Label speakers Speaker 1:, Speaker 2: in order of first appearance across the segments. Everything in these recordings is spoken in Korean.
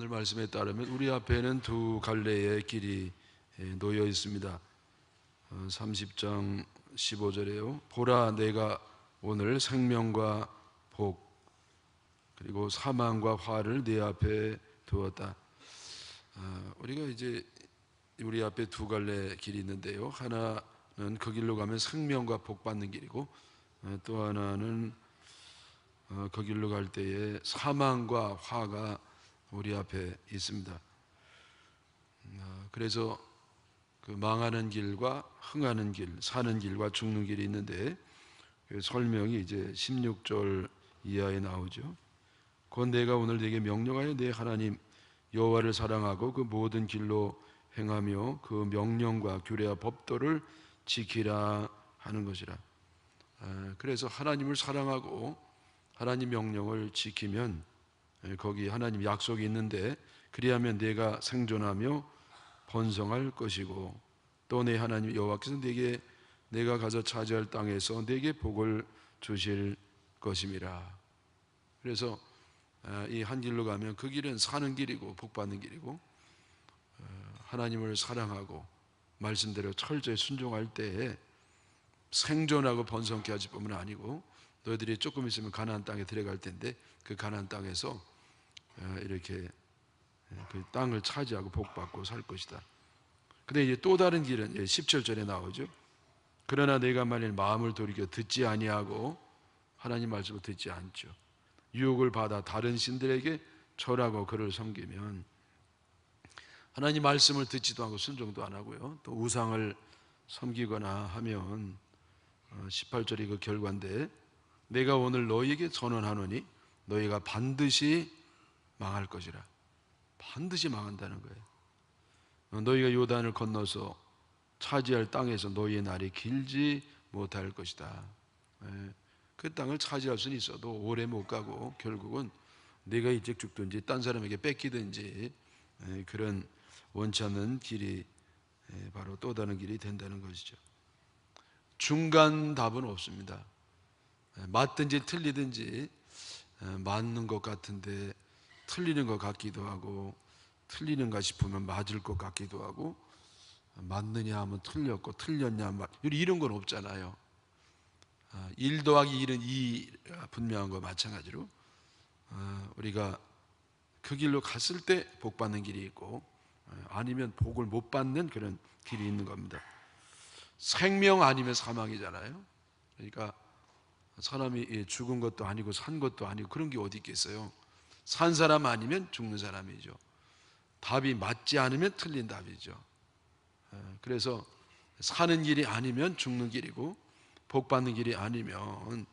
Speaker 1: 오늘 말씀에 따르면 우리 앞에는 두 갈래의 길이 놓여 있습니다. 30장 15절에요. 보라, 내가 오늘 생명과 복 그리고 사망과 화를 네 앞에 두었다. 우리가 이제 우리 앞에 두 갈래 길이 있는데요. 하나는 그 길로 가면 생명과 복 받는 길이고, 또 하나는 그 길로 갈 때에 사망과 화가 우리 앞에 있습니다. 그래서 그 망하는 길과 흥하는 길, 사는 길과 죽는 길이 있는데, 그 설명이 이제 16절 이하에 나오죠. 곧 내가 오늘 네게 명령하여 네 하나님 여호와를 사랑하고 그 모든 길로 행하며 그 명령과 규례와 법도를 지키라 하는 것이라. 그래서 하나님을 사랑하고 하나님 명령을 지키면 거기 하나님 약속이 있는데, 그리하면 내가 생존하며 번성할 것이고 또 내 하나님 여호와께서 네게 내가 가서 차지할 땅에서 네게 복을 주실 것임이라. 그래서 이 한 길로 가면 그 길은 사는 길이고 복 받는 길이고, 하나님을 사랑하고 말씀대로 철저히 순종할 때에 생존하고 번성케 하실 뿐만 아니고, 너희들이 조금 있으면 가나안 땅에 들어갈 텐데 그 가나안 땅에서 이렇게 그 땅을 차지하고 복받고 살 것이다. 근데 이제 또 다른 길은 17절에 나오죠. 그러나 내가 만일 마음을 돌이켜 듣지 아니하고 하나님 말씀을 듣지 않죠. 유혹을 받아 다른 신들에게 절하고 그를 섬기면, 하나님 말씀을 듣지도 않고 순종도 안 하고요, 또 우상을 섬기거나 하면 18절이 그 결과인데, 내가 오늘 너희에게 선언하노니 너희가 반드시 망할 것이라. 반드시 망한다는 거예요. 너희가 요단을 건너서 차지할 땅에서 너희의 날이 길지 못할 것이다. 그 땅을 차지할 수는 있어도 오래 못 가고 결국은 내가 일찍 죽든지 딴 사람에게 뺏기든지 그런 원치 않는 길이 바로 또 다른 길이 된다는 것이죠. 중간 답은 없습니다. 맞든지 틀리든지, 맞는 것 같은데 틀리는 것 같기도 하고, 틀리는가 싶으면 맞을 것 같기도 하고, 맞느냐 하면 틀렸고 틀렸냐 하면 이런 건 없잖아요. 1 더하기 1은 2 분명한 거 마찬가지로 우리가 그 길로 갔을 때 복 받는 길이 있고, 아니면 복을 못 받는 그런 길이 있는 겁니다. 생명 아니면 사망이잖아요. 그러니까 사람이 죽은 것도 아니고 산 것도 아니고 그런 게 어디 있겠어요. 산 사람 아니면 죽는 사람이죠. 답이 맞지 않으면 틀린 답이죠. 그래서 사는 길이 아니면 죽는 길이고, 복 받는 길이 아니면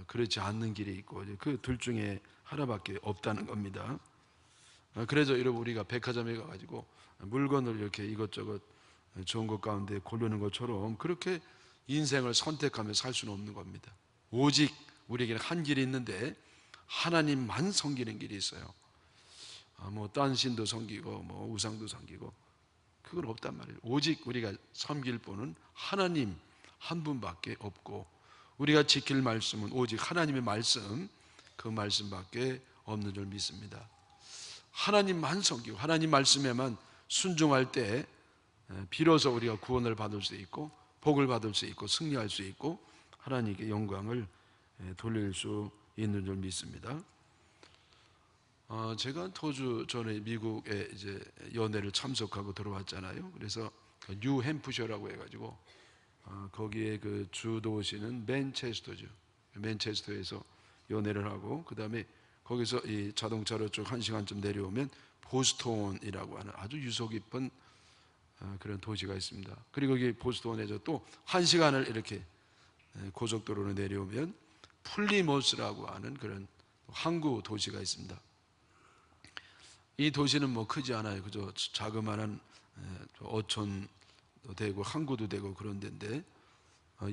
Speaker 1: 그렇지 않는 길이 있고, 그 둘 중에 하나밖에 없다는 겁니다. 그래서 여러분, 우리가 백화점에 가가지고 물건을 이렇게 이것저것 좋은 것 가운데 고르는 것처럼 그렇게 인생을 선택하며 살 수는 없는 겁니다. 오직 우리에게는 한 길이 있는데 하나님만 섬기는 길이 있어요. 뭐 딴 신도 섬기고 뭐 우상도 섬기고 그건 없단 말이에요. 오직 우리가 섬길 분은 하나님 한 분밖에 없고, 우리가 지킬 말씀은 오직 하나님의 말씀, 그 말씀밖에 없는 줄 믿습니다. 하나님만 섬기고 하나님 말씀에만 순종할 때 비로소 우리가 구원을 받을 수 있고 복을 받을 수 있고 승리할 수 있고 하나님께 영광을 돌릴 수 있는 줄 믿습니다. 제가 토주 전에 미국에 이제 연회를 참석하고 들어왔잖아요. 그래서 뉴햄프셔라고 해가지고 거기에 그 주 도시는 맨체스터죠. 맨체스터에서 연회를 하고, 그 다음에 거기서 이 자동차로 쭉 1시간쯤 내려오면 보스톤이라고 하는 아주 유서 깊은 그런 도시가 있습니다. 그리고 여기 보스톤에서 또 1시간을 이렇게 고속도로로 내려오면 플리모스라고 하는 그런 항구 도시가 있습니다. 이 도시는 뭐 크지 않아요. 그저 자그마한 어촌도 되고 항구도 되고 그런 데인데,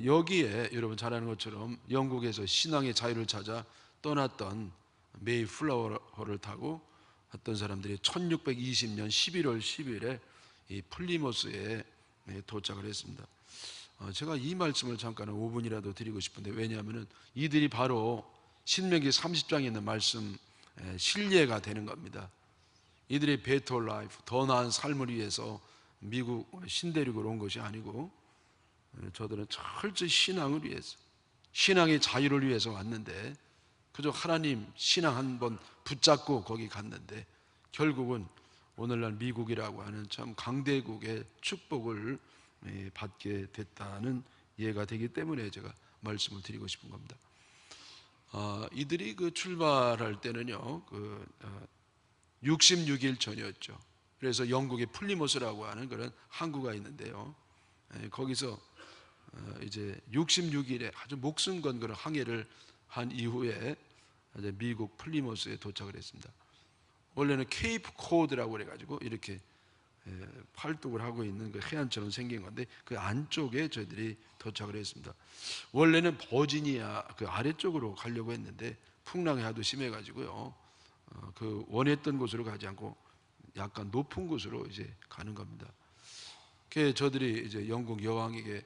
Speaker 1: 여기에 여러분 잘 아는 것처럼 영국에서 신앙의 자유를 찾아 떠났던 메이플라워를 타고 왔던 사람들이 1620년 11월 10일에 이 플리모스에 도착을 했습니다. 제가 이 말씀을 잠깐 5분이라도 드리고 싶은데, 왜냐하면 이들이 바로 신명기 30장에 있는 말씀 신뢰가 되는 겁니다. 이들이 better life, 더 나은 삶을 위해서 미국 신대륙으로 온 것이 아니고 저들은 철저히 신앙을 위해서, 신앙의 자유를 위해서 왔는데, 그저 하나님 신앙 한번 붙잡고 거기 갔는데 결국은 오늘날 미국이라고 하는 참 강대국의 축복을 받게 됐다는 예가 되기 때문에 제가 말씀을 드리고 싶은 겁니다. 이들이 그 출발할 때는요, 66일 전이었죠. 그래서 영국의 플리모스라고 하는 그런 항구가 있는데요, 거기서 이제 66일에 아주 목숨 건 그런 항해를 한 이후에 이제 미국 플리모스에 도착을 했습니다. 원래는 케이프 코드라고 그래가지고 이렇게 팔뚝을 하고 있는 그 해안처럼 생긴 건데 그 안쪽에 저희들이 도착을 했습니다. 원래는 버지니아 그 아래쪽으로 가려고 했는데 풍랑이 하도 심해가지고요, 그 원했던 곳으로 가지 않고 약간 높은 곳으로 이제 가는 겁니다. 그 저들이 이제 영국 여왕에게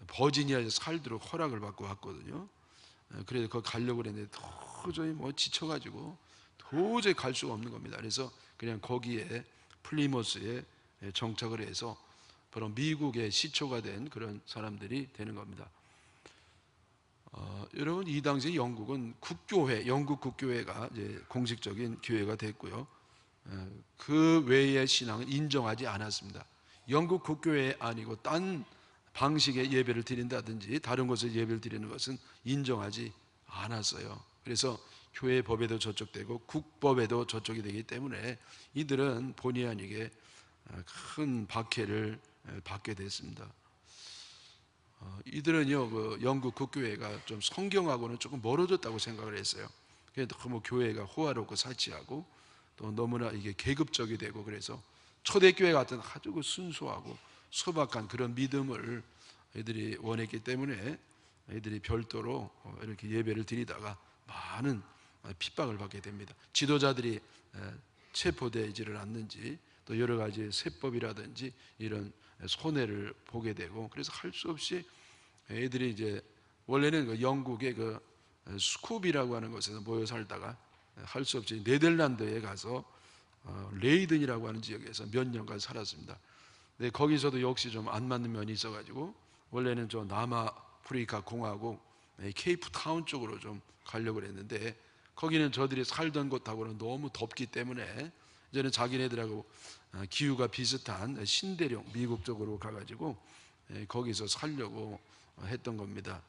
Speaker 1: 버지니아에서 살도록 허락을 받고 왔거든요. 그래서 거기 가려고 그랬는데 도저히 뭐 지쳐가지고 도저히 갈 수가 없는 겁니다. 그래서 그냥 거기에 플리모스에 정착을 해서 바로 미국의 시초가 된 그런 사람들이 되는 겁니다. 여러분, 이 당시 영국은 국교회, 영국 국교회가 이제 공식적인 교회가 됐고요, 그 외의 신앙은 인정하지 않았습니다. 영국 국교회 아니고 딴 방식의 예배를 드린다든지 다른 곳에 예배를 드리는 것은 인정하지 않았어요. 그래서 교회 법에도 저촉되고 국법에도 저촉이 되기 때문에 이들은 본의 아니게 큰 박해를 받게 됐습니다. 이들은요, 그 영국 국교회가 좀 성경하고는 조금 멀어졌다고 생각을 했어요. 그래서 너무 교회가 호화롭고 사치하고 또 너무나 이게 계급적이 되고, 그래서 초대교회 같은 아주 그 순수하고 소박한 그런 믿음을 애들이 원했기 때문에 애들이 별도로 이렇게 예배를 드리다가 많은 핍박을 받게 됩니다. 지도자들이 체포되지를 않는지 또 여러 가지 세법이라든지 이런 손해를 보게 되고, 그래서 할 수 없이 애들이 이제 원래는 그 영국의 그 스쿱이라고 하는 곳에서 모여 살다가 할 수 없이 네덜란드에 가서 레이든이라고 하는 지역에서 몇 년간 살았습니다. 근데 거기서도 역시 좀 안 맞는 면이 있어가지고 원래는 저 남아프리카 공화국 케이프타운 쪽으로 좀 가려고 했는데 거기는 저들이 살던 곳하고는 너무 덥기 때문에 이제는 자기네들하고 기후가 비슷한 신대륙 미국 쪽으로 가가지고 거기서 살려고 했던 겁니다.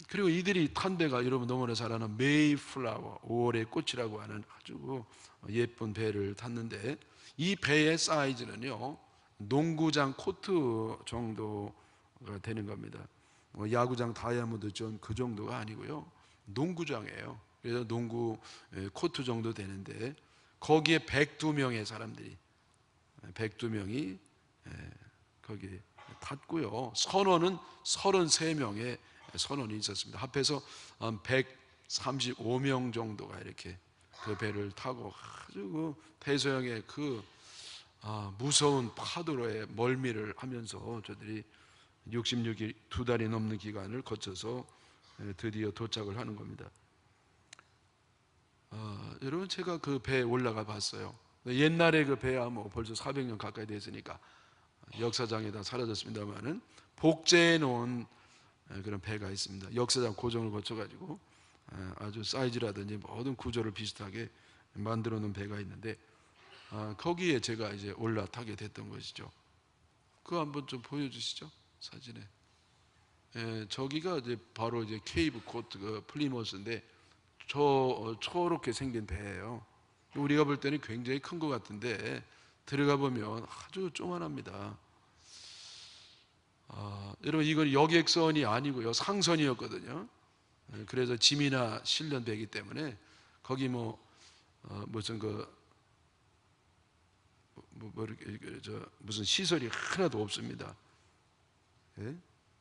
Speaker 1: 그리고 이들이 탄 배가 여러분 너무나 잘 아는 메이플라워, 5월의 꽃이라고 하는 아주 예쁜 배를 탔는데 이 배의 사이즈는요, 농구장 코트 정도가 되는 겁니다. 뭐 야구장 다이아몬드 존 그 정도가 아니고요, 농구장이에요. 그래서 농구 코트 정도 되는데 거기에 102명의 사람들이 102명이 거기 탔고요, 선원은 33명의 선원이 있었습니다. 합해서 135명 정도가 이렇게 그 배를 타고 아주 그 대서양의 그 무서운 파도로의 멀미를 하면서 저들이 66일 2달이 넘는 기간을 거쳐서 드디어 도착을 하는 겁니다. 여러분, 제가 그 배에 올라가 봤어요. 옛날에 그 배야 뭐 벌써 400년 가까이 됐으니까 역사장에다 사라졌습니다만은 복제해 놓은 그런 배가 있습니다. 역사장 고정을 거쳐가지고 아주 사이즈라든지 모든 구조를 비슷하게 만들어 놓은 배가 있는데 거기에 제가 이제 올라타게 됐던 것이죠. 그거 한번 좀 보여주시죠, 사진에. 저기가 이제 바로 이제 케이브 코트 그 플리모스인데 저 초록게 생긴 배예요. 우리가 볼 때는 굉장히 큰 것 같은데 들어가 보면 아주 조만합니다. 여러분, 이건 여객선이 아니고요, 상선이었거든요. 그래서 짐이나 실려 배기 때문에 거기 무슨 무슨 시설이 하나도 없습니다. 예?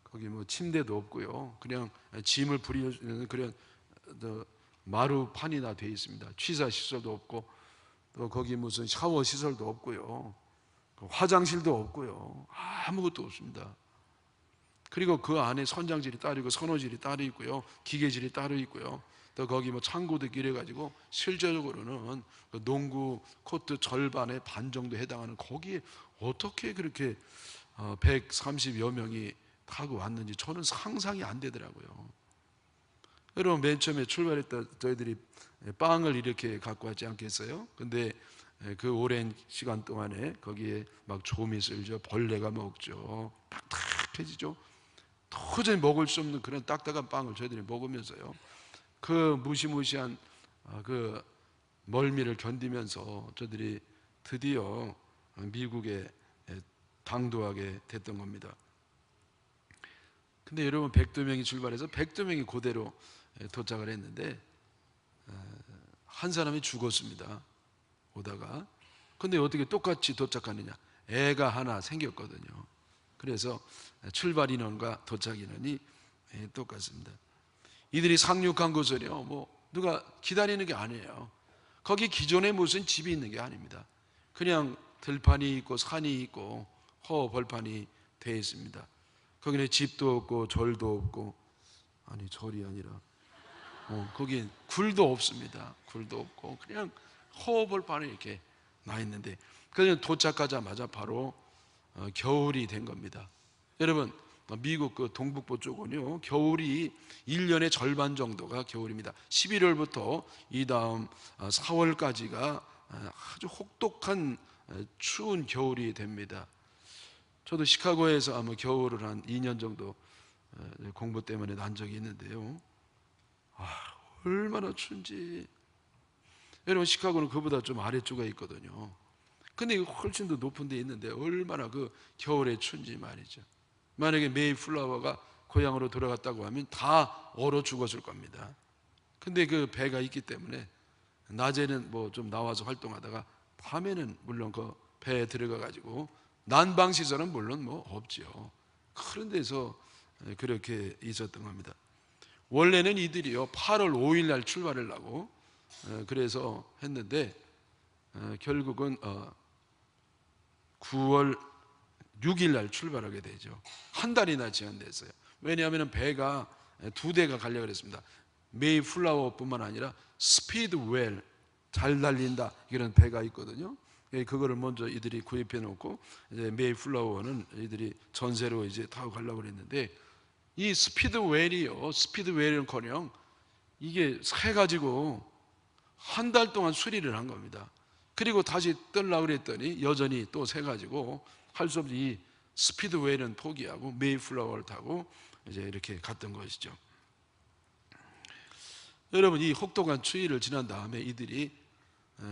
Speaker 1: 거기 뭐 침대도 없고요, 그냥 짐을 부리는 그런 마루판이나 되어 있습니다. 취사 시설도 없고 또 거기 무슨 샤워 시설도 없고요, 화장실도 없고요, 아무것도 없습니다. 그리고 그 안에 선장실이 따로 있고 선호실이 따로 있고요, 기계실이 따로 있고요, 또 거기 뭐 창고도 이래 가지고 실제적으로는 그 농구 코트 절반의 반 정도 해당하는 거기에 어떻게 그렇게 130여 명이 타고 왔는지 저는 상상이 안 되더라고요. 여러분, 맨 처음에 출발했다 저희들이 빵을 이렇게 갖고 왔지 않겠어요? 근데 그 오랜 시간 동안에 거기에 막 조미 쓸죠. 벌레가 먹죠. 딱딱해지죠. 도저히 먹을 수 없는 그런 딱딱한 빵을 저희들이 먹으면서요, 그 무시무시한 그 멀미를 견디면서 저들이 드디어 미국에 당도하게 됐던 겁니다. 근데 여러분, 102명이 출발해서 102명이 그대로 도착을 했는데 한 사람이 죽었습니다, 오다가. 근데 어떻게 똑같이 도착하느냐? 애가 하나 생겼거든요. 그래서 출발 인원과 도착 인원이 똑같습니다. 이들이 상륙한 곳은요, 뭐 누가 기다리는 게 아니에요. 거기 기존에 무슨 집이 있는 게 아닙니다. 그냥 들판이 있고 산이 있고 허벌판이 되어 있습니다. 거기는 집도 없고 절도 없고, 아니 절이 아니라 거긴 굴도 없습니다. 굴도 없고 그냥 허벌판에 이렇게 나 있는데, 그냥 도착하자마자 바로 겨울이 된 겁니다. 여러분, 미국 그 동북부 쪽은요, 겨울이 1년의 절반 정도가 겨울입니다. 11월부터 이 다음 4월까지가 아주 혹독한 추운 겨울이 됩니다. 저도 시카고에서 아마 겨울을 한 2년 정도 공부 때문에 난 적이 있는데요, 얼마나 추운지. 여러분, 시카고는 그보다 좀 아래쪽에 있거든요. 근데 훨씬 더 높은 데 있는데 얼마나 그 겨울에 추운지 말이죠. 만약에 메이플라워가 고향으로 돌아갔다고 하면 다 얼어 죽었을 겁니다. 근데 그 배가 있기 때문에 낮에는 뭐 좀 나와서 활동하다가 밤에는 물론 그 배에 들어가 가지고 난방 시설은 물론 뭐 없지요. 그런 데서 그렇게 있었던 겁니다. 원래는 이들이요 8월 5일 날 출발을 하고 그래서 했는데 결국은 9월 6일 날 출발하게 되죠. 한 달이나 제한됐어요. 왜냐하면 배가 두 대가 가려고 그랬습니다. 메이플라워뿐만 아니라 스피드웰, 잘 달린다, 이런 배가 있거든요. 그거를 먼저 이들이 구입해 놓고 이제 메이플라워는 이들이 전세로 이제 타고 가려고 그랬는데, 이 스피드웰은커녕 이게 새 가지고 한 달 동안 수리를 한 겁니다. 그리고 다시 뜨려고 그랬더니 여전히 또 새 가지고 할 수 없이 이 스피드웰은 포기하고 메이플라워를 타고 이제 이렇게 갔던 것이죠. 여러분, 이 혹독한 추위를 지난 다음에 이들이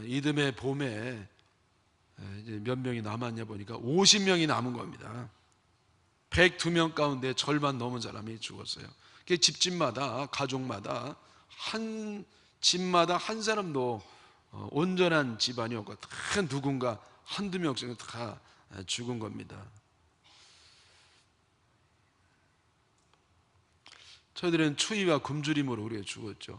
Speaker 1: 이듬해 봄에 이제 몇 명이 남았냐 보니까 50명이 남은 겁니다. 102명 가운데 절반 넘은 사람이 죽었어요. 집집마다, 가족마다, 한 집마다 한 사람도 온전한 집안이 없고 다 누군가 한두 명씩은 다 죽은 겁니다. 저희들은 추위와 굶주림으로 우리가 죽었죠.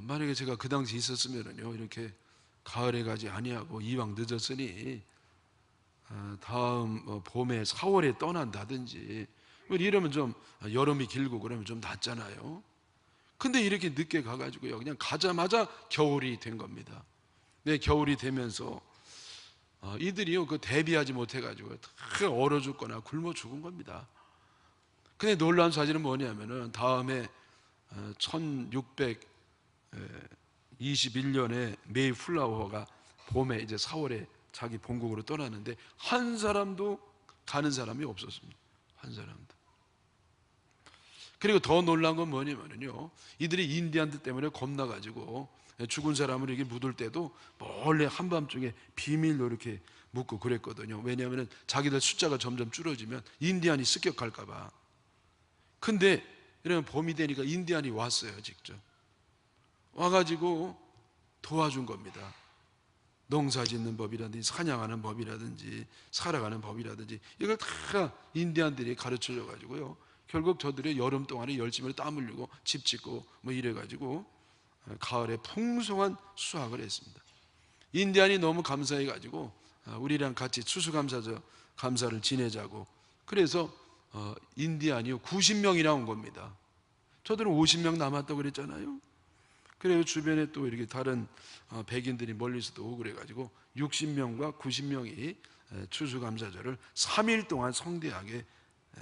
Speaker 1: 만약에 제가 그 당시 있었으면요, 이렇게 가을에 가지 아니하고 이왕 늦었으니 다음 봄에 4월에 떠난다든지, 이러면 좀 여름이 길고 그러면 좀 낫잖아요. 근데 이렇게 늦게 가가지고요, 그냥 가자마자 겨울이 된 겁니다. 네, 겨울이 되면서 이들이요 그 대비하지 못해가지고 다 얼어 죽거나 굶어 죽은 겁니다. 근데 놀라운 사실은 뭐냐면은 다음에 1621년에 메이플라워가 봄에 이제 4월에 자기 본국으로 떠나는데 한 사람도 가는 사람이 없었습니다. 한 사람도. 그리고 더 놀라운 건 뭐냐면요, 이들이 인디안들 때문에 겁나가지고 죽은 사람을 이렇게 묻을 때도 몰래 한밤중에 비밀로 이렇게 묻고 그랬거든요. 왜냐하면 자기들 숫자가 점점 줄어지면 인디안이 습격할까봐. 근데 이러면 봄이 되니까 인디안이 왔어요. 직접 와가지고 도와준 겁니다. 농사 짓는 법이라든지 사냥하는 법이라든지 살아가는 법이라든지 이걸 다 인디안들이 가르쳐줘 가지고요, 결국 저들이 여름 동안에 열심히 땀 흘리고 집 짓고 뭐 이래가지고 가을에 풍성한 수확을 했습니다. 인디안이 너무 감사해 가지고 우리랑 같이 추수감사를 지내자고, 그래서 인디안이 90명이나 온 겁니다. 저들은 50명 남았다고 그랬잖아요. 그래요. 주변에 또 이렇게 다른 백인들이 멀리서도 오고 그래가지고 60명과 90명이 추수감사절을 3일 동안 성대하게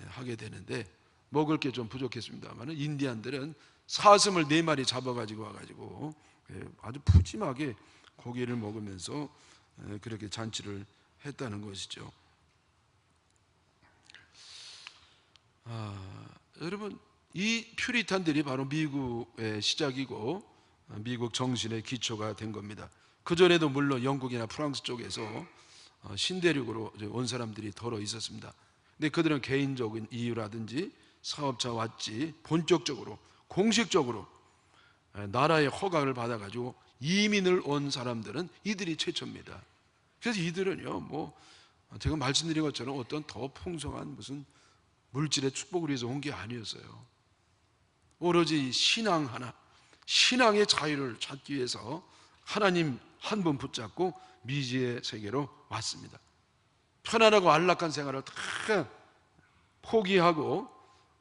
Speaker 1: 하게 되는데, 먹을 게 좀 부족했습니다만 인디안들은 사슴을 4마리 잡아가지고 와가지고 아주 푸짐하게 고기를 먹으면서 그렇게 잔치를 했다는 것이죠. 여러분, 이 퓨리탄들이 바로 미국의 시작이고 미국 정신의 기초가 된 겁니다. 그전에도 물론 영국이나 프랑스 쪽에서 신대륙으로 온 사람들이 더러 있었습니다. 근데 그들은 개인적인 이유라든지 사업자 왔지 본격적으로 공식적으로 나라의 허가를 받아가지고 이민을 온 사람들은 이들이 최초입니다. 그래서 이들은요, 제가 말씀드린 것처럼 어떤 더 풍성한 무슨 물질의 축복을 위해서 온 게 아니었어요. 오로지 신앙 하나, 신앙의 자유를 찾기 위해서 하나님 한 분 붙잡고 미지의 세계로 왔습니다. 편안하고 안락한 생활을 다 포기하고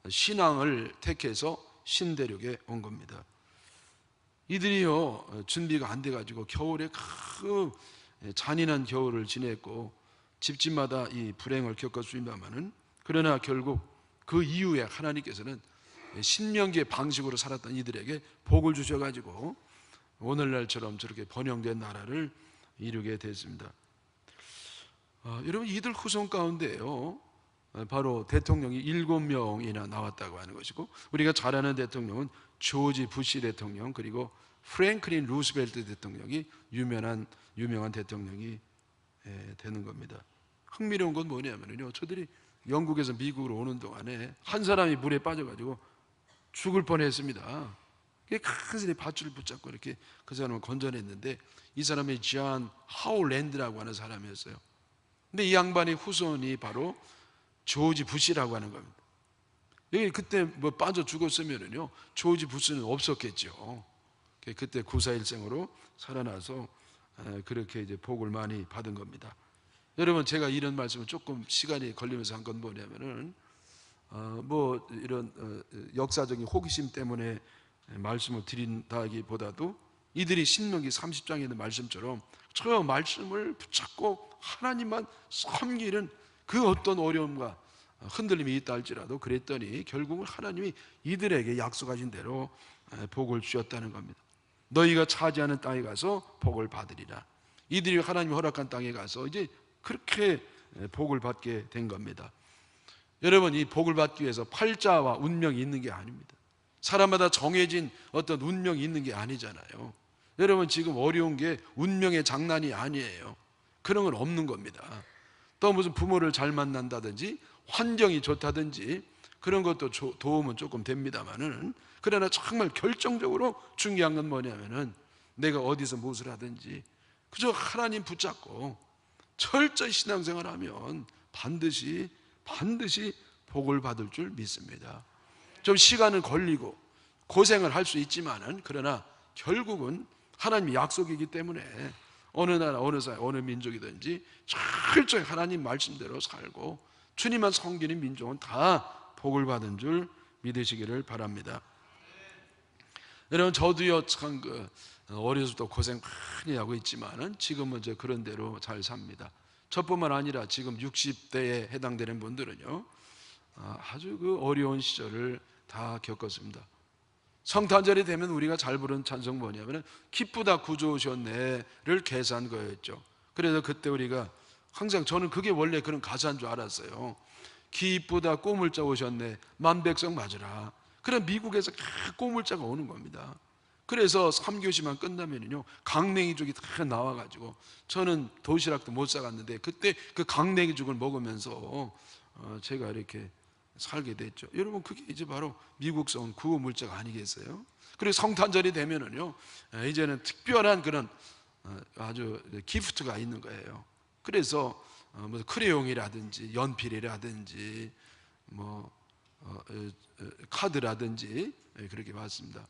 Speaker 1: 신앙을 택해서 신대륙에 온 겁니다. 이들이요, 준비가 안 돼가지고 겨울에 그 잔인한 겨울을 지냈고 집집마다 이 불행을 겪었습니다마는, 그러나 결국 그 이후에 하나님께서는 신명기의 방식으로 살았던 이들에게 복을 주셔가지고 오늘날처럼 저렇게 번영된 나라를 이루게 됐습니다. 여러분, 이들 후손 가운데요, 바로 대통령이 7명이나 나왔다고 하는 것이고, 우리가 잘 아는 대통령은 조지 부시 대통령, 그리고 프랭클린 루스벨트 대통령이 유명한 대통령이 되는 겁니다. 흥미로운 건 뭐냐면요, 저들이 영국에서 미국으로 오는 동안에 한 사람이 물에 빠져가지고 죽을 뻔했습니다. 큰 사람이 밧줄을 붙잡고 이렇게 그 사람을 건져냈는데, 이 사람이 존 하울랜드라고 하는 사람이었어요. 근데 이 양반의 후손이 바로 조지 부시라고 하는 겁니다. 여기 그때 빠져 죽었으면요, 조지 부시는 없었겠죠. 그때 구사일생으로 살아나서 그렇게 이제 복을 많이 받은 겁니다. 여러분, 제가 이런 말씀을 조금 시간이 걸리면서 한 건 뭐냐면은 이런 역사적인 호기심 때문에 말씀을 드린다기보다도 이들이 신명기 30장에 있는 말씀처럼 저 말씀을 붙잡고 하나님만 섬기는 그 어떤 어려움과 흔들림이 있다 할지라도 그랬더니 결국은 하나님이 이들에게 약속하신 대로 복을 주셨다는 겁니다. 너희가 차지하는 땅에 가서 복을 받으리라. 이들이 하나님이 허락한 땅에 가서 이제 그렇게 복을 받게 된 겁니다. 여러분, 이 복을 받기 위해서 팔자와 운명이 있는 게 아닙니다. 사람마다 정해진 어떤 운명이 있는 게 아니잖아요. 여러분, 지금 어려운 게 운명의 장난이 아니에요. 그런 건 없는 겁니다. 또 무슨 부모를 잘 만난다든지 환경이 좋다든지 그런 것도 도움은 조금 됩니다만은, 그러나 정말 결정적으로 중요한 건 뭐냐면은 내가 어디서 무엇을 하든지 그저 하나님 붙잡고 철저히 신앙생활하면 반드시 복을 받을 줄 믿습니다. 좀 시간은 걸리고 고생을 할 수 있지만은, 그러나 결국은 하나님의 약속이기 때문에 어느 나라, 어느 사회, 어느 민족이든지 철저히 하나님 말씀대로 살고 주님만 섬기는 민족은 다 복을 받은 줄 믿으시기를 바랍니다. 여러분, 저도요 참 어려서부터 고생 많이 하고 있지만은 지금은 이제 그런 대로 잘 삽니다. 저뿐만 아니라 지금 60대에 해당되는 분들은요 아주 그 어려운 시절을 다 겪었습니다. 성탄절이 되면 우리가 잘 부르는 찬송 뭐냐면 기쁘다 구주 오셨네를 개사한 거였죠. 그래서 그때 우리가 항상, 저는 그게 원래 그런 가사인 줄 알았어요. 기쁘다 꼬물자 오셨네 만백성 맞으라. 그럼 미국에서 꼬물자가 오는 겁니다. 그래서 3교시만 끝나면요 강냉이죽이 다 나와가지고, 저는 도시락도 못 사갔는데 그때 그 강냉이죽을 먹으면서 제가 이렇게 살게 됐죠. 여러분, 그게 이제 바로 미국서 온 구호 물자가 아니겠어요? 그리고 성탄절이 되면은요 이제는 특별한 그런 아주 기프트가 있는 거예요. 그래서 무슨 크레용이라든지 연필이라든지 카드라든지 그렇게 받습니다.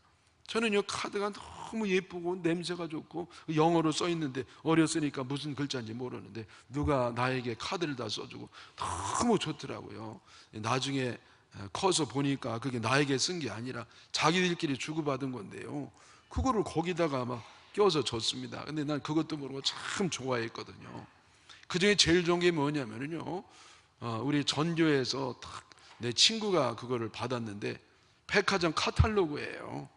Speaker 1: 저는요 카드가 너무 예쁘고 냄새가 좋고 영어로 써 있는데, 어렸으니까 무슨 글자인지 모르는데 누가 나에게 카드를 다 써주고 너무 좋더라고요. 나중에 커서 보니까 그게 나에게 쓴 게 아니라 자기들끼리 주고받은 건데요, 그거를 거기다가 막 껴서 줬습니다. 근데 난 그것도 모르고 참 좋아했거든요. 그 중에 제일 좋은 게 뭐냐면요, 우리 전교에서 딱 내 친구가 그거를 받았는데 백화점 카탈로그예요.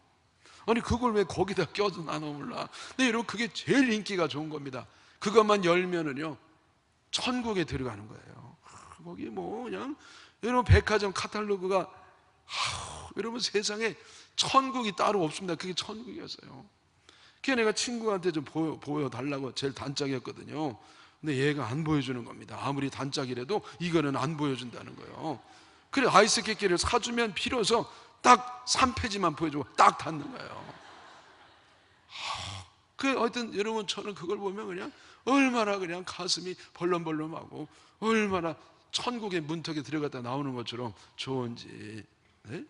Speaker 1: 아니 그걸 왜 거기다 껴서 나눠 몰라. 근데 여러분 그게 제일 인기가 좋은 겁니다. 그것만 열면은요 천국에 들어가는 거예요. 거기 뭐 그냥 여러분 백화점 카탈로그가 여러분 세상에 천국이 따로 없습니다. 그게 천국이었어요. 그래서 내가 친구한테 좀 보여달라고 제일 단짝이었거든요. 근데 얘가 안 보여주는 겁니다. 아무리 단짝이라도 이거는 안 보여준다는 거예요. 그래 아이스 깨끼를 사주면 비로소 딱 3페이지만 보여주고 딱 닫는 거예요. 그 하여튼 여러분 저는 그걸 보면 그냥 얼마나 그냥 가슴이 벌렁벌렁하고 얼마나 천국의 문턱에 들어갔다 나오는 것처럼 좋은지. 네?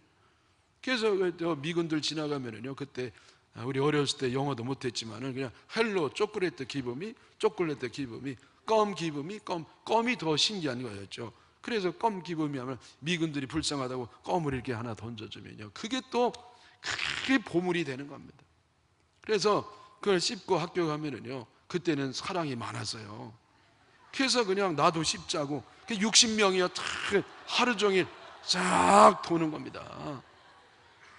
Speaker 1: 그래서 미군들 지나가면은요 그때 우리 어렸을 때 영어도 못했지만은 그냥 헬로 초콜릿 기브미 초콜릿 기브미 껌 기브미 껌이 더 신기한 거였죠. 그래서 껌 기브미 하면 미군들이 불쌍하다고 껌을 이렇게 하나 던져주면요 그게 또 그게 보물이 되는 겁니다. 그래서 그걸 씹고 학교 가면은요 그때는 사랑이 많았어요. 그래서 그냥 나도 씹자고 60명이야 하루 종일 쫙 도는 겁니다.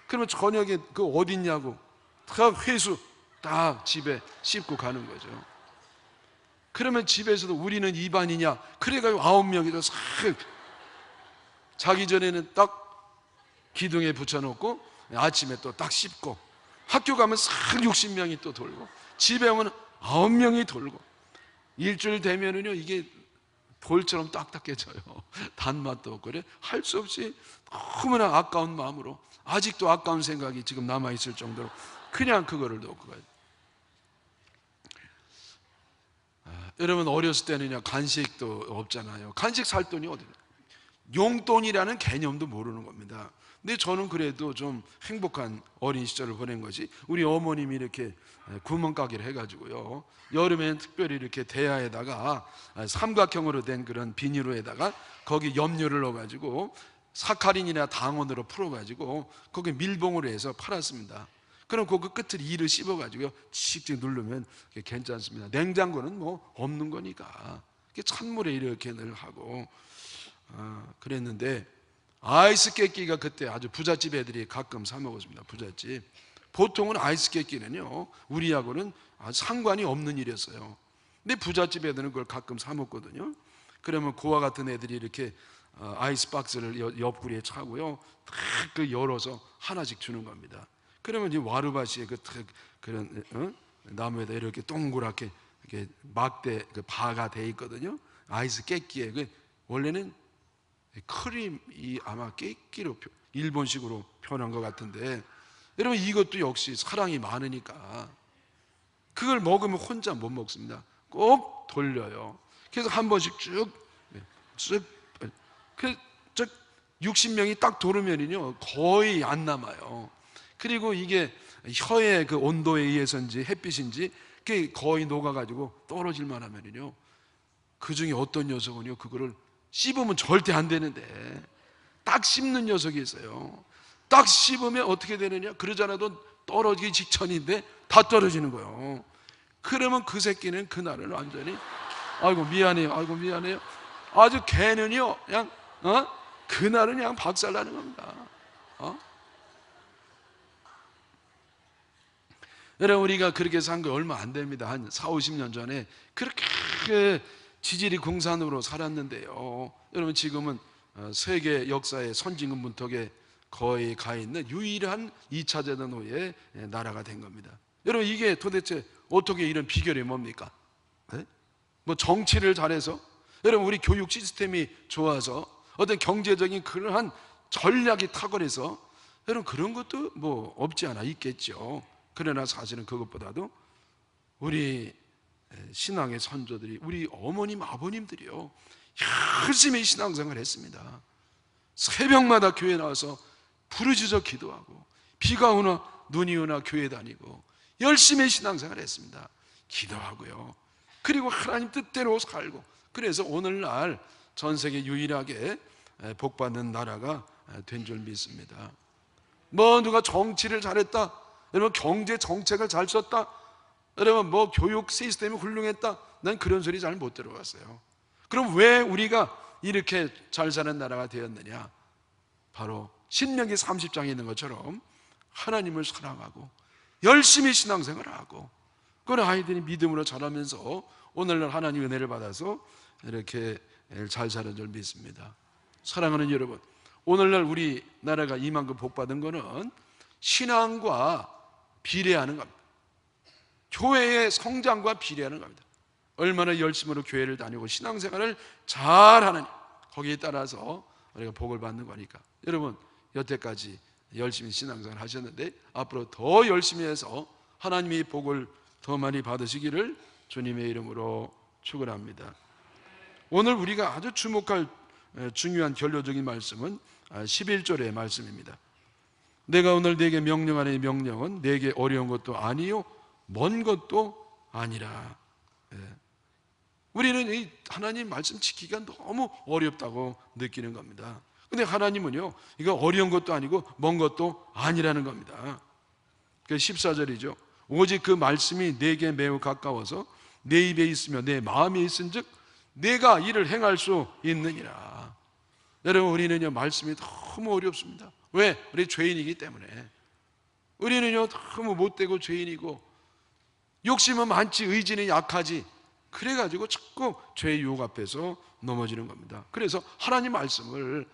Speaker 1: 그러면 저녁에 그 어딨냐고 딱 회수 딱 집에 씹고 가는 거죠. 그러면 집에서도 우리는 이반이냐 그래가지고 9명이서 싹 자기 전에는 딱 기둥에 붙여놓고 아침에 또 딱 씹고 학교 가면 싹 60명이 또 돌고 집에 오면 9명이 돌고 일주일 되면은요 이게 돌처럼 딱딱해져요. 단맛도 없고 그래 할 수 없이 너무나 아까운 마음으로 아직도 아까운 생각이 지금 남아있을 정도로 그냥 그거를 놓고 가요. 여러분 어렸을 때는요 간식도 없잖아요. 간식 살 돈이 어디 용돈이라는 개념도 모르는 겁니다. 근데 저는 그래도 좀 행복한 어린 시절을 보낸 것이 우리 어머님이 이렇게 구멍가게를 해가지고요 여름엔 특별히 이렇게 대야에다가 삼각형으로 된 그런 비닐로에다가 거기 염료를 넣어가지고 사카린이나 당원으로 풀어가지고 거기 밀봉으로 해서 팔았습니다. 그럼 그 끝을 이를 씹어가지고요 칙칙 누르면 괜찮습니다. 냉장고는 뭐 없는 거니까 찬물에 이렇게 늘 하고 그랬는데 아이스 깨끼가 그때 아주 부잣집 애들이 가끔 사 먹었습니다. 부잣집 보통은 아이스 깨끼는요 우리하고는 상관이 없는 일이었어요. 근데 부잣집 애들은 그걸 가끔 사 먹거든요. 그러면 그와 같은 애들이 이렇게 아이스 박스를 옆구리에 차고요 탁 그 열어서 하나씩 주는 겁니다. 그러면 이제 와르바시에 그런 나무에다 이렇게 동그랗게 이렇게 막대 그 바가 돼 있거든요. 아이스 깨끼에 원래는 크림이 아마 깨끼로 일본식으로 표현한 것 같은데 여러분 이것도 역시 사랑이 많으니까 그걸 먹으면 혼자 못 먹습니다. 꼭 돌려요. 그래서 한 번씩 쭉 60명이 딱 돌으면요 거의 안 남아요. 그리고 이게 혀의 그 온도에 의해서인지 햇빛인지 그게 거의 녹아가지고 떨어질만 하면요 그 중에 어떤 녀석은요 그거를 씹으면 절대 안 되는데 딱 씹는 녀석이 있어요. 딱 씹으면 어떻게 되느냐 그러잖아도 떨어지기 직전인데 다 떨어지는 거예요. 그러면 그 새끼는 그날은 완전히 아이고 미안해요 아주 걔는요 그냥 그날은 그냥 박살나는 겁니다. 여러분 우리가 그렇게 산 거 얼마 안 됩니다. 한 40-50년 전에 그렇게 지질이 궁산으로 살았는데요 여러분 지금은 세계 역사의 선진국 문턱에 거의 가 있는 유일한 2차 대전 후에 나라가 된 겁니다. 여러분 이게 도대체 어떻게 이런 비결이 뭡니까? 네? 뭐 정치를 잘해서 여러분 우리 교육 시스템이 좋아서 어떤 경제적인 그러한 전략이 탁월해서 여러분 그런 것도 뭐 없지 않아 있겠죠. 그러나 사실은 그것보다도 우리 신앙의 선조들이 우리 어머님 아버님들이요 열심히 신앙생활을 했습니다. 새벽마다 교회 나와서 부르짖어 기도하고 비가 오나 눈이 오나 교회 다니고 열심히 신앙생활을 했습니다. 기도하고요 그리고 하나님 뜻대로 살고 그래서 오늘날 전 세계 유일하게 복받는 나라가 된 줄 믿습니다. 뭐 누가 정치를 잘했다 여러분 경제 정책을 잘 썼다, 여러분 뭐 교육 시스템이 훌륭했다, 난 그런 소리 잘 못 들어봤어요. 그럼 왜 우리가 이렇게 잘 사는 나라가 되었느냐? 바로 신명기 30장에 있는 것처럼 하나님을 사랑하고 열심히 신앙생활을 하고, 그런 아이들이 믿음으로 자라면서 오늘날 하나님 은혜를 받아서 이렇게 잘 사는 줄 믿습니다. 사랑하는 여러분, 오늘날 우리나라가 이만큼 복받은 것은 신앙과 비례하는 겁니다. 교회의 성장과 비례하는 겁니다. 얼마나 열심으로 교회를 다니고 신앙생활을 잘하느냐, 거기에 따라서 우리가 복을 받는 거니까. 여러분 여태까지 열심히 신앙생활 하셨는데 앞으로 더 열심히 해서 하나님의 복을 더 많이 받으시기를 주님의 이름으로 축원합니다. 오늘 우리가 아주 주목할 중요한 결론적인 말씀은 11절의 말씀입니다. 내가 오늘 네게 명령하는 이 명령은 네게 어려운 것도 아니요 먼 것도 아니라. 우리는 이 하나님 말씀 지키기가 너무 어렵다고 느끼는 겁니다. 근데 하나님은요, 이거 어려운 것도 아니고 먼 것도 아니라는 겁니다. 14절이죠. 오직 그 말씀이 내게 매우 가까워서 내 입에 있으며 내 마음에 있은즉 내가 이를 행할 수 있느니라. 여러분 우리는요 말씀이 너무 어렵습니다. 왜? 우리 죄인이기 때문에. 우리는요 너무 못되고 죄인이고 욕심은 많지 의지는 약하지, 그래가지고 자꾸 죄의 유혹 앞에서 넘어지는 겁니다. 그래서 하나님 말씀을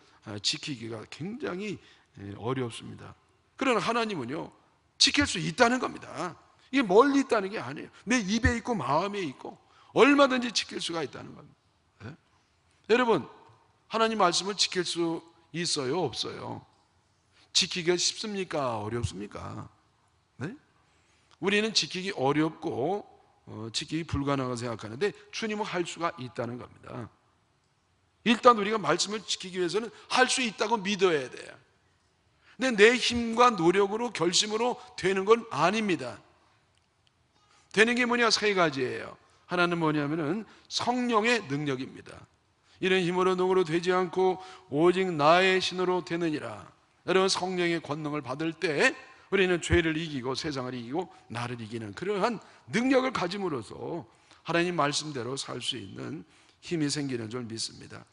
Speaker 1: 지키기가 굉장히 어렵습니다. 그러나 하나님은요 지킬 수 있다는 겁니다. 이게 멀리 있다는 게 아니에요. 내 입에 있고 마음에 있고 얼마든지 지킬 수가 있다는 겁니다. 네? 여러분 하나님 말씀을 지킬 수 있어요 없어요? 지키기가 쉽습니까 어렵습니까? 네? 우리는 지키기 어렵고 지키기 불가능하다고 생각하는데 주님은 할 수가 있다는 겁니다. 일단 우리가 말씀을 지키기 위해서는 할 수 있다고 믿어야 돼요. 근데 내 힘과 노력으로 결심으로 되는 건 아닙니다. 되는 게 뭐냐? 세 가지예요. 하나는 뭐냐면은 성령의 능력입니다. 이런 힘으로 능으로 되지 않고 오직 나의 신으로 되느니라. 여러분 성령의 권능을 받을 때 우리는 죄를 이기고 세상을 이기고 나를 이기는 그러한 능력을 가짐으로써 하나님 말씀대로 살 수 있는 힘이 생기는 줄 믿습니다.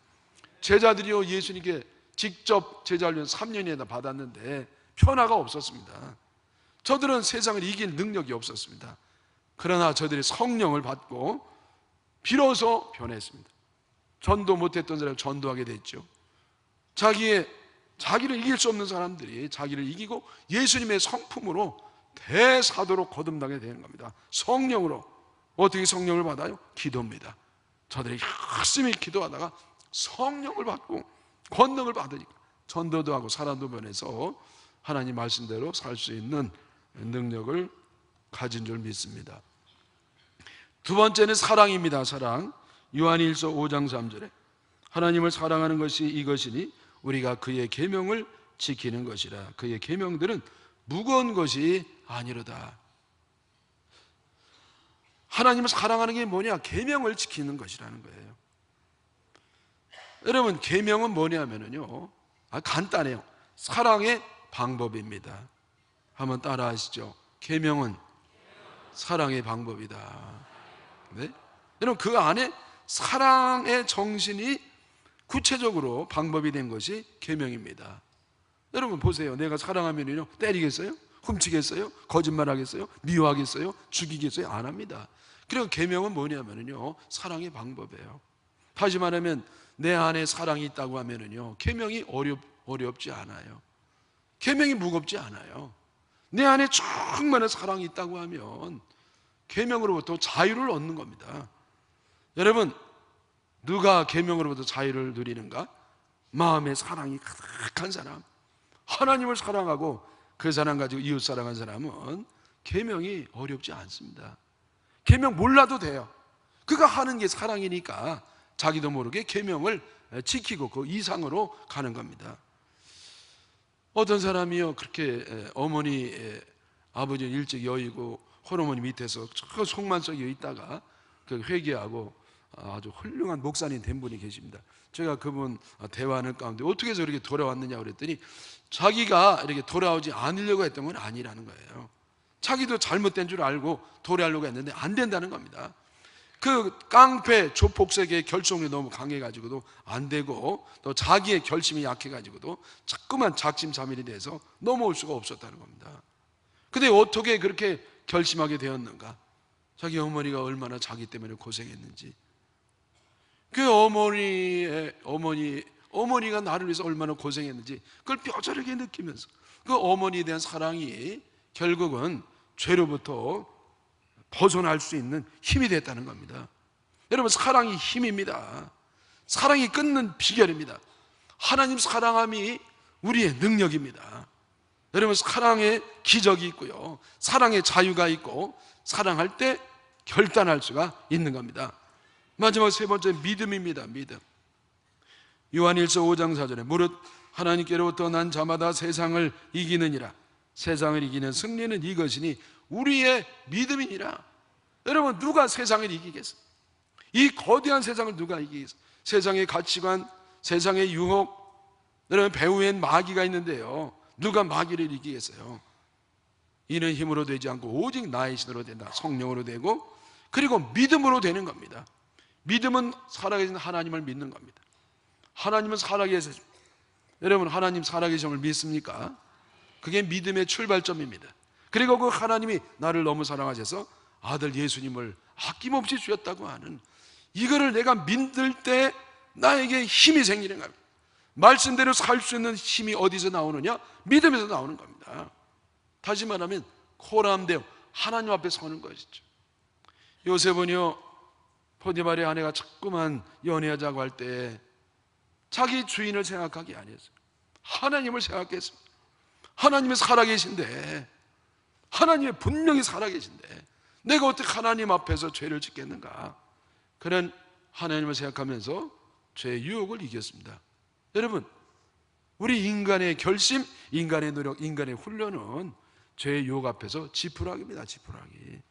Speaker 1: 제자들이요 예수님께 직접 제자훈련 3년이나 받았는데 변화가 없었습니다. 저들은 세상을 이길 능력이 없었습니다. 그러나 저들이 성령을 받고 비로소 변했습니다. 전도 못했던 사람을 전도하게 됐죠. 자기를 이길 수 없는 사람들이 자기를 이기고 예수님의 성품으로 대사도로 거듭나게 되는 겁니다. 성령으로. 어떻게 성령을 받아요? 기도입니다. 저들이 열심히 기도하다가 성령을 받고 권능을 받으니까 전도도 하고 사람도 변해서 하나님 말씀대로 살 수 있는 능력을 가진 줄 믿습니다. 두 번째는 사랑입니다. 사랑. 요한일서 5장 3절에 하나님을 사랑하는 것이 이것이니 우리가 그의 계명을 지키는 것이라. 그의 계명들은 무거운 것이 아니로다. 하나님을 사랑하는 게 뭐냐? 계명을 지키는 것이라는 거예요. 여러분 계명은 뭐냐면요 간단해요. 사랑의 방법입니다. 한번 따라 하시죠. 계명은 사랑의 방법이다. 네? 여러분 그 안에 사랑의 정신이 구체적으로 방법이 된 것이 계명입니다. 여러분 보세요. 내가 사랑하면요 때리겠어요? 훔치겠어요? 거짓말하겠어요? 미워하겠어요? 죽이겠어요? 안 합니다. 그리고 계명은 뭐냐면요 사랑의 방법이에요. 다시 말하면 내 안에 사랑이 있다고 하면요 계명이 어렵지 않아요. 계명이 무겁지 않아요. 내 안에 충만한 사랑이 있다고 하면 계명으로부터 자유를 얻는 겁니다. 여러분 누가 계명으로부터 자유를 누리는가? 마음에 사랑이 가득한 사람, 하나님을 사랑하고 그 사람 가지고 이웃 사랑한 사람은 계명이 어렵지 않습니다. 계명 몰라도 돼요. 그가 하는 게 사랑이니까 자기도 모르게 계명을 지키고 그 이상으로 가는 겁니다. 어떤 사람이요 그렇게 어머니 아버지는 일찍 여의고 호르몬이 밑에서 저 속만 썩여 있다가 그 회개하고 아주 훌륭한 목사님 된 분이 계십니다. 제가 그분 대화하는 가운데 어떻게 해서 이렇게 돌아왔느냐 그랬더니 자기가 이렇게 돌아오지 않으려고 했던 건 아니라는 거예요. 자기도 잘못된 줄 알고 도래하려고 했는데 안 된다는 겁니다. 그 깡패 조폭세계의 결속력이 너무 강해가지고도 안 되고, 또 자기의 결심이 약해가지고도 자꾸만 작심삼일이 돼서 넘어올 수가 없었다는 겁니다. 근데 어떻게 그렇게 결심하게 되었는가? 자기 어머니가 얼마나 자기 때문에 고생했는지, 그 어머니가 나를 위해서 얼마나 고생했는지 그걸 뼈저리게 느끼면서 그 어머니에 대한 사랑이 결국은 죄로부터 벗어날 수 있는 힘이 됐다는 겁니다. 여러분, 사랑이 힘입니다. 사랑이 끊는 비결입니다. 하나님 사랑함이 우리의 능력입니다. 여러분, 사랑의 기적이 있고요, 사랑의 자유가 있고, 사랑할 때 결단할 수가 있는 겁니다. 마지막 세 번째, 믿음입니다. 믿음. 요한일서 5장 4절에 무릇 하나님께로부터 난 자마다 세상을 이기느니라. 세상을 이기는 승리는 이것이니 우리의 믿음이니라. 여러분, 누가 세상을 이기겠어요? 이 거대한 세상을 누가 이기겠어요? 세상의 가치관, 세상의 유혹, 여러분, 배후엔 마귀가 있는데요, 누가 마귀를 이기겠어요? 이는 힘으로 되지 않고 오직 나의 신으로 된다. 성령으로 되고, 그리고 믿음으로 되는 겁니다. 믿음은 살아계신 하나님을 믿는 겁니다. 하나님은 살아계세요. 여러분, 하나님 살아계심을 믿습니까? 그게 믿음의 출발점입니다. 그리고 그 하나님이 나를 너무 사랑하셔서 아들 예수님을 아낌없이 주셨다고 하는 이거를 내가 믿을 때 나에게 힘이 생기는 겁니다. 말씀대로 살 수 있는 힘이 어디서 나오느냐? 믿음에서 나오는 겁니다. 다시 말하면 코람데오, 하나님 앞에 서는 것이죠. 요셉은요, 포티발의 아내가 자꾸만 연애하자고 할 때 자기 주인을 생각하기 아니었어요. 하나님을 생각했습니다. 하나님이 살아계신데, 하나님이 분명히 살아계신데 내가 어떻게 하나님 앞에서 죄를 짓겠는가? 그런 하나님을 생각하면서 죄의 유혹을 이겼습니다. 여러분, 우리 인간의 결심, 인간의 노력, 인간의 훈련은 죄의 유혹 앞에서 지푸라기입니다. 지푸라기.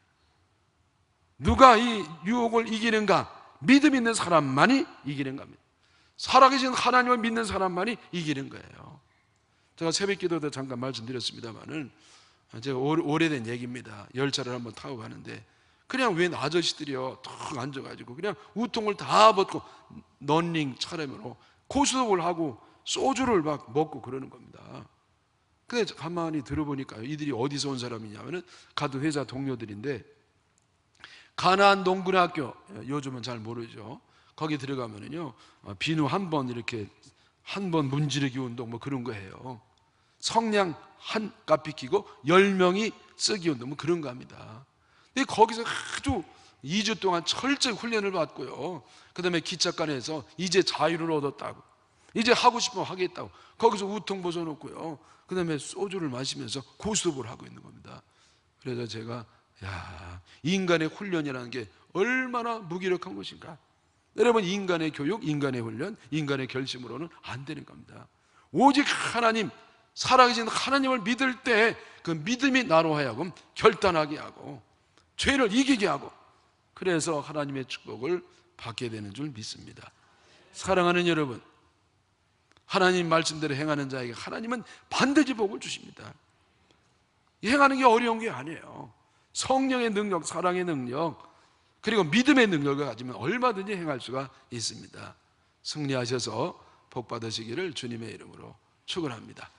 Speaker 1: 누가 이 유혹을 이기는가? 믿음 있는 사람만이 이기는 겁니다. 살아계신 하나님을 믿는 사람만이 이기는 거예요. 제가 새벽기도 때 잠깐 말씀드렸습니다만은, 제가 오래된 얘기입니다. 열차를 한번 타고 가는데 그냥 웬 아저씨들이요 탁 앉아가지고 그냥 우통을 다 벗고 런닝 차림으로 고스톱을 하고 소주를 막 먹고 그러는 겁니다. 근데 가만히 들어보니까 이들이 어디서 온 사람이냐면은 같은 회사 동료들인데, 가나안 농군학교, 요즘은 잘 모르죠. 거기 들어가면은요, 비누 한 번 이렇게 한 번 문지르기 운동 뭐 그런 거 해요. 성냥 한 까피 끼고 10명이 쓰기 운동 뭐 그런 거 합니다. 근데 거기서 아주 2주 동안 철저히 훈련을 받고요, 그 다음에 기차관에서 이제 자유를 얻었다고, 이제 하고 싶으면 하겠다고 거기서 우통 벗어놓고요, 그 다음에 소주를 마시면서 고스톱을 하고 있는 겁니다. 그래서 제가, 야, 인간의 훈련이라는 게 얼마나 무기력한 것인가. 여러분, 인간의 교육, 인간의 훈련, 인간의 결심으로는 안 되는 겁니다. 오직 하나님, 살아계신 하나님을 믿을 때 그 믿음이 나로 하여금 결단하게 하고 죄를 이기게 하고, 그래서 하나님의 축복을 받게 되는 줄 믿습니다. 사랑하는 여러분, 하나님 말씀대로 행하는 자에게 하나님은 반드시 복을 주십니다. 행하는 게 어려운 게 아니에요. 성령의 능력, 사랑의 능력, 그리고 믿음의 능력을 가지면 얼마든지 행할 수가 있습니다. 승리하셔서 복 받으시기를 주님의 이름으로 축원합니다.